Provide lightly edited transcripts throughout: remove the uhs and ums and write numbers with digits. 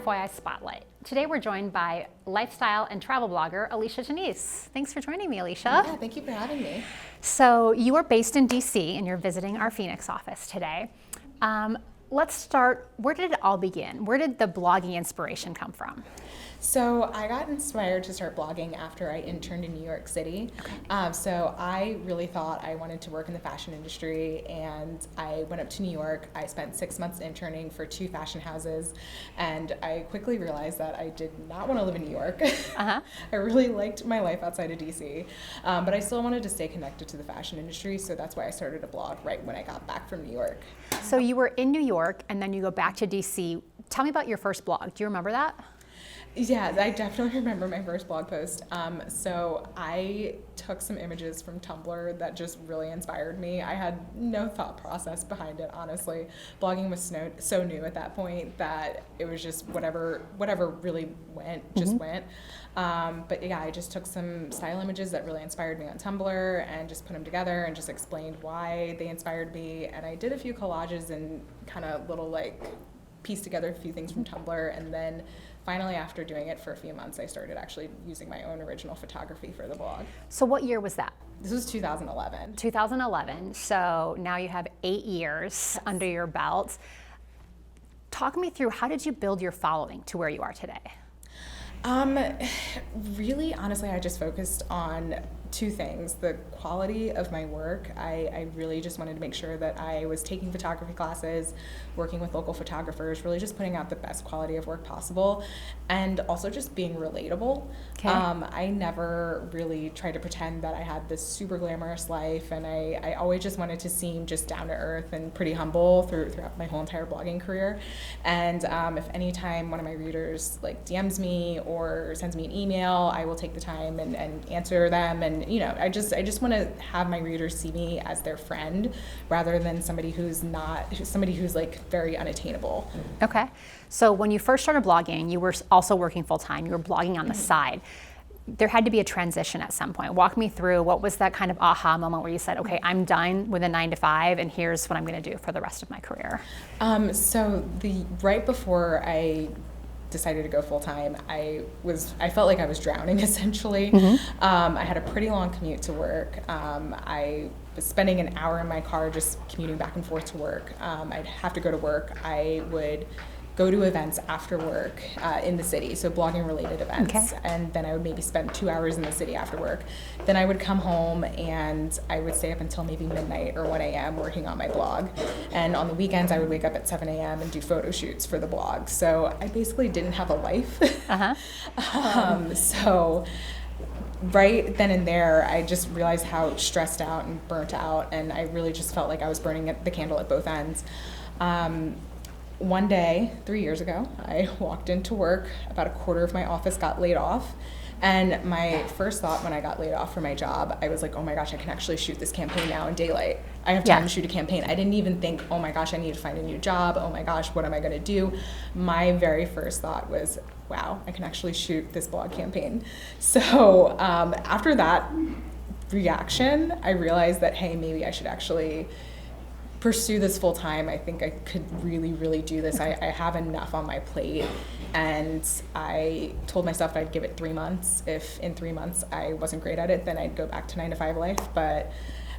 FYI Spotlight. Today we're joined by lifestyle and travel blogger Alicia Tenise. Thanks for joining me, Alicia. Yeah, thank you for having me. So you are based in DC and you're visiting our Phoenix office today. Let's start, where did it all begin? Where did the blogging inspiration come from? So I got inspired to start blogging after I interned in New York City. Okay. So I really thought I wanted to work in the fashion industry, and I went up to New York. I spent 6 months interning for 2 fashion houses, and I quickly realized that I did not want to live in New York. Uh-huh. I really liked my life outside of DC, but I still wanted to stay connected to the fashion industry, so that's why I started a blog right when I got back from New York. So you were in New York and then you go back to DC. Tell me about your first blog. Do you remember that? Yeah, I definitely remember my first blog post. So I took some images from Tumblr that just really inspired me. I had no thought process behind it, honestly. Blogging was so new at that point that it was just whatever really went, just went. But yeah, I just took some style images that really inspired me on Tumblr and just put them together and just explained why they inspired me. And I did a few collages and kind of little pieced together a few things from Tumblr, and then finally, after doing it for a few months, I started actually using my own original photography for the blog. So what year was that? This was 2011. 2011. So now you have 8 years under your belt. Talk me through, how did you build your following to where you are today? Really, honestly, I just focused on 2 things. The quality of my work. I really just wanted to make sure that I was taking photography classes, working with local photographers, really just putting out the best quality of work possible, and also just being relatable. Okay. I never really tried to pretend that I had this super glamorous life, and I always just wanted to seem just down to earth and pretty humble throughout my whole entire blogging career. And if anytime one of my readers DMs me or sends me an email, I will take the time and answer them. And I just want to have my readers see me as their friend rather than somebody who's very unattainable. Okay. So when you first started blogging, you were also working full time. You were blogging on the side. There had to be a transition at some point. Walk me through, what was that kind of aha moment where you said, okay, I'm done with a 9 to 5 and here's what I'm going to do for the rest of my career? So right before I decided to go full time, I felt like I was drowning essentially. I had a pretty long commute to work. I was spending an hour in my car just commuting back and forth to work. I'd have to go to work. I would go to events after work in the city, so blogging related events. Okay. And then I would maybe spend 2 hours in the city after work. Then I would come home and I would stay up until maybe midnight or 1 a.m. working on my blog. And on the weekends I would wake up at 7 a.m. and do photo shoots for the blog. So I basically didn't have a life. So right then and there, I just realized how stressed out and burnt out, and I really just felt like I was burning the candle at both ends. One day, 3 years ago, I walked into work, about a quarter of my office got laid off, and my first thought when I got laid off from my job, I was like, oh my gosh, I can actually shoot this campaign now in daylight. I have time to shoot a campaign. I didn't even think, oh my gosh, I need to find a new job. Oh my gosh, what am I going to do? My very first thought was, wow, I can actually shoot this blog campaign. So after that reaction, I realized that, hey, maybe I should actually pursue this full time. I think I could really, really do this. I have enough on my plate. And I told myself I'd give it 3 months. If in 3 months I wasn't great at it, then I'd go back to 9 to 5 life. But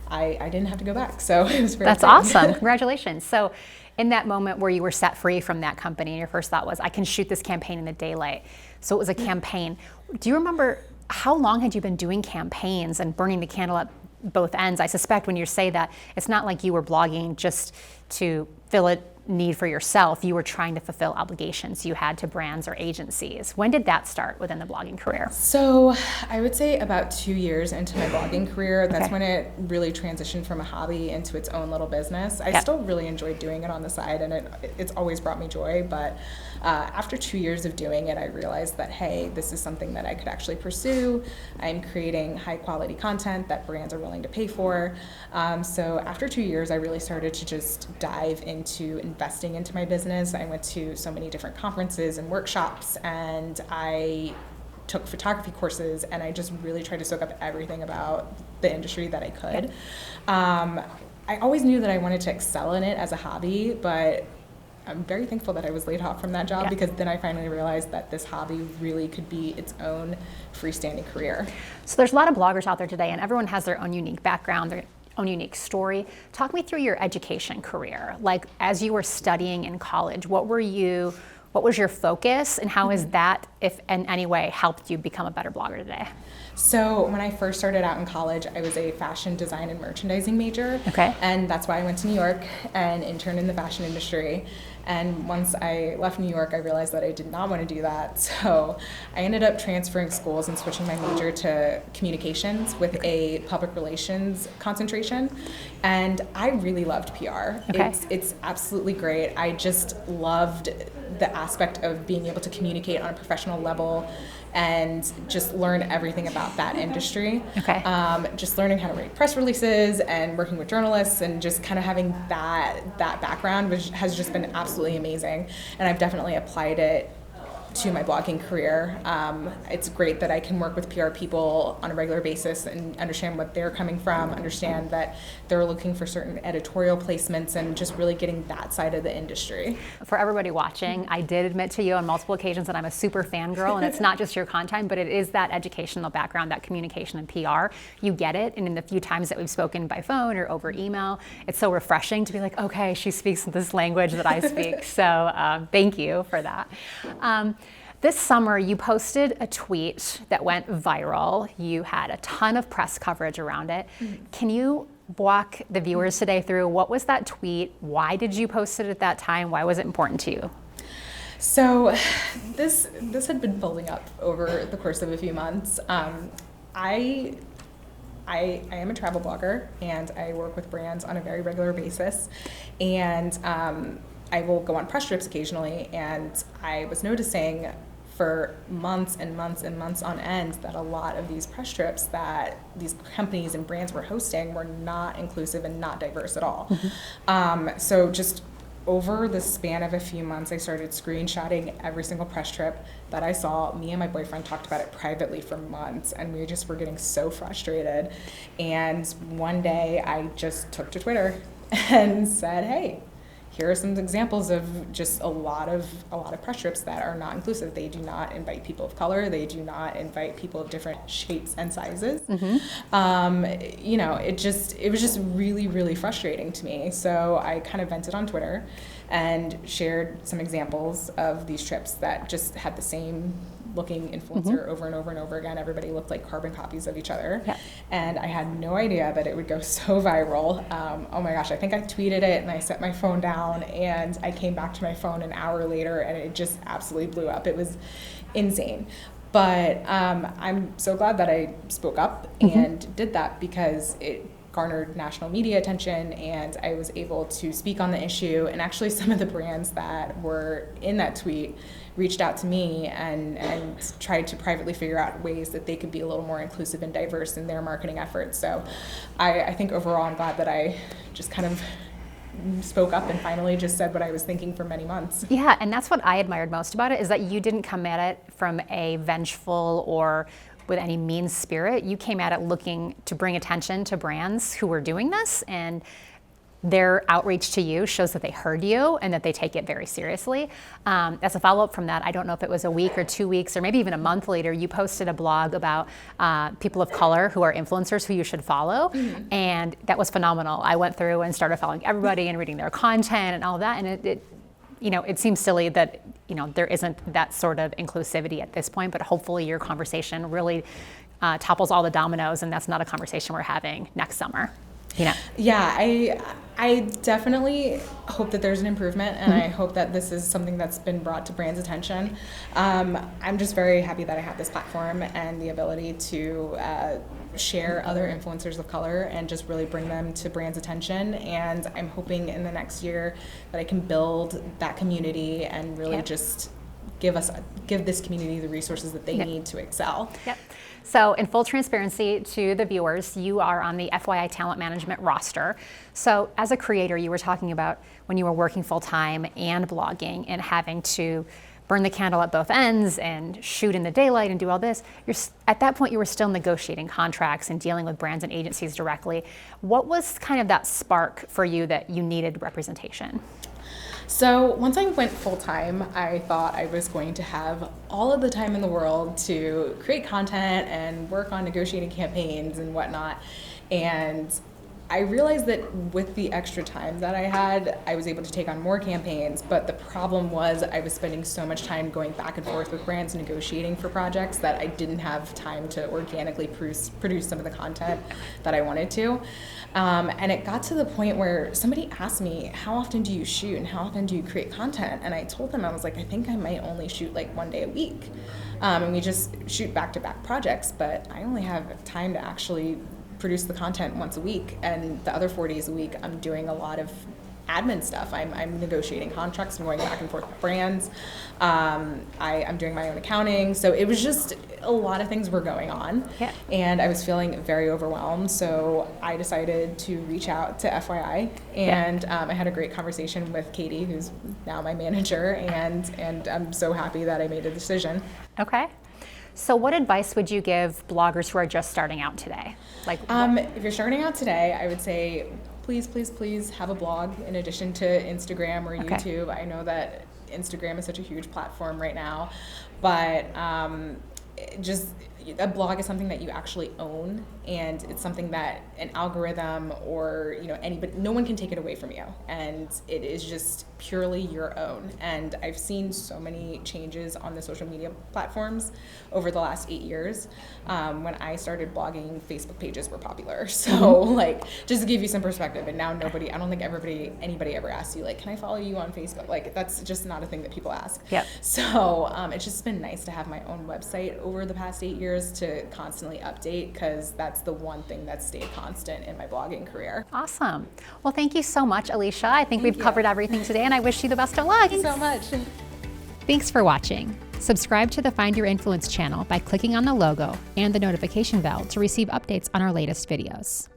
I didn't have to go back. So it was very That's fun. awesome. Congratulations. So in that moment where you were set free from that company and your first thought was, I can shoot this campaign in the daylight. So it was a campaign. Do you remember how long had you been doing campaigns and burning the candle at both ends? I suspect when you say that, it's not like you were blogging just to fill a need for yourself. You were trying to fulfill obligations you had to brands or agencies. When did that start within the blogging career? So I would say about 2 years into my blogging career, that's when it really transitioned from a hobby into its own little business. I still really enjoyed doing it on the side, and it's always brought me joy, but after 2 years of doing it, I realized that, hey, this is something that I could actually pursue. I'm creating high quality content that brands are willing to pay for. So after 2 years, I really started to just dive into investing into my business. I went to so many different conferences and workshops, and I took photography courses, and I just really tried to soak up everything about the industry that I could. I always knew that I wanted to excel in it as a hobby, but I'm very thankful that I was laid off from that job, Yeah. because then I finally realized that this hobby really could be its own freestanding career. So there's a lot of bloggers out there today, and everyone has their own unique background, their own unique story. Talk me through your education career. Like, as you were studying in college, what was your focus, and how has that, if in any way, helped you become a better blogger today? So when I first started out in college, I was a fashion design and merchandising major. Okay. And that's why I went to New York and interned in the fashion industry. And once I left New York, I realized that I did not want to do that. So I ended up transferring schools and switching my major to communications with a public relations concentration. And I really loved PR. Okay. It's absolutely great. I just loved the aspect of being able to communicate on a professional level and just learn everything about that industry. Okay. Just learning how to write press releases and working with journalists, and just kind of having that background, which has just been absolutely amazing. And I've definitely applied it to my blogging career. It's great that I can work with PR people on a regular basis and understand what they're coming from, understand that they're looking for certain editorial placements, and just really getting that side of the industry. For everybody watching, I did admit to you on multiple occasions that I'm a super fangirl, and it's not just your content, but it is that educational background, that communication and PR. You get it, and in the few times that we've spoken by phone or over email, it's so refreshing to be like, okay, she speaks this language that I speak. So thank you for that. This summer, you posted a tweet that went viral. You had a ton of press coverage around it. Can you walk the viewers today through what was that tweet? Why did you post it at that time? Why was it important to you? So this had been building up over the course of a few months. I am a travel blogger, and I work with brands on a very regular basis. And I will go on press trips occasionally, and I was noticing for months and months and months on end that a lot of these press trips that these companies and brands were hosting were not inclusive and not diverse at all. So just over the span of a few months, I started screenshotting every single press trip that I saw. Me and my boyfriend talked about it privately for months, and we just were getting so frustrated. And one day I just took to Twitter and said, hey, here are some examples of just a lot of press trips that are not inclusive. They do not invite people of color. They do not invite people of different shapes and sizes. You know, it was just really, really frustrating to me. So I kind of vented on Twitter and shared some examples of these trips that just had the same looking influencer over and over and over again. Everybody looked like carbon copies of each other. Yeah. And I had no idea that it would go so viral. Oh my gosh, I think I tweeted it and I set my phone down, and I came back to my phone an hour later and it just absolutely blew up. It was insane. But I'm so glad that I spoke up and did that, because it garnered national media attention, and I was able to speak on the issue. And actually some of the brands that were in that tweet reached out to me and tried to privately figure out ways that they could be a little more inclusive and diverse in their marketing efforts. So I think overall I'm glad that I just kind of spoke up and finally just said what I was thinking for many months. Yeah, and that's what I admired most about it, is that you didn't come at it from a vengeful or with any mean spirit. You came at it looking to bring attention to brands who were doing this, and their outreach to you shows that they heard you and that they take it very seriously. As a follow-up from that, I don't know if it was a week or 2 weeks or maybe even a month later, you posted a blog about people of color who are influencers who you should follow. And that was phenomenal. I went through and started following everybody and reading their content and all that. And it seems silly that there isn't that sort of inclusivity at this point, but hopefully your conversation really topples all the dominoes, and that's not a conversation we're having next summer. Yeah, I definitely hope that there's an improvement, and I hope that this is something that's been brought to brands' attention. I'm just very happy that I have this platform and the ability to share other influencers of color and just really bring them to brands' attention. And I'm hoping in the next year that I can build that community and really just give this community the resources that they need to excel. Yep. So in full transparency to the viewers, you are on the FYI talent management roster. So as a creator, you were talking about when you were working full time and blogging and having to burn the candle at both ends and shoot in the daylight and do all this. At that point, you were still negotiating contracts and dealing with brands and agencies directly. What was kind of that spark for you that you needed representation? So once I went full-time, I thought I was going to have all of the time in the world to create content and work on negotiating campaigns and whatnot. And I realized that with the extra time that I had, I was able to take on more campaigns, but the problem was I was spending so much time going back and forth with brands negotiating for projects that I didn't have time to organically produce some of the content that I wanted to. And it got to the point where somebody asked me, how often do you shoot and how often do you create content? And I told them, I was like, I think I might only shoot like 1 day a week. And we just shoot back-to-back projects, but I only have time to actually produce the content once a week, and the other 4 days a week I'm doing a lot of admin stuff. I'm negotiating contracts, I'm going back and forth with brands, I'm doing my own accounting, so it was just a lot of things were going on. Yeah. And I was feeling very overwhelmed, so I decided to reach out to FYI, and I had a great conversation with Katie, who's now my manager, and I'm so happy that I made a decision. Okay. So what advice would you give bloggers who are just starting out today? Like, if you're starting out today, I would say please, please, please have a blog in addition to Instagram or YouTube. I know that Instagram is such a huge platform right now, but just a blog is something that you actually own, and it's something that an algorithm or anybody, no one can take it away from you, and it is just purely your own. And I've seen so many changes on the social media platforms over the last 8 years. When I started blogging, Facebook pages were popular, so like just to give you some perspective. And now I don't think anybody ever asks you like, can I follow you on Facebook? Like that's just not a thing that people ask. Yep. So it's just been nice to have my own website over the past 8 years to constantly update, because that's the one thing that's stayed constant in my blogging career. Awesome. Well, thank you so much, Alicia. I think we've covered everything today, and I wish you the best of luck. Thanks so much. Thanks for watching. Subscribe to the Find Your Influence channel by clicking on the logo and the notification bell to receive updates on our latest videos.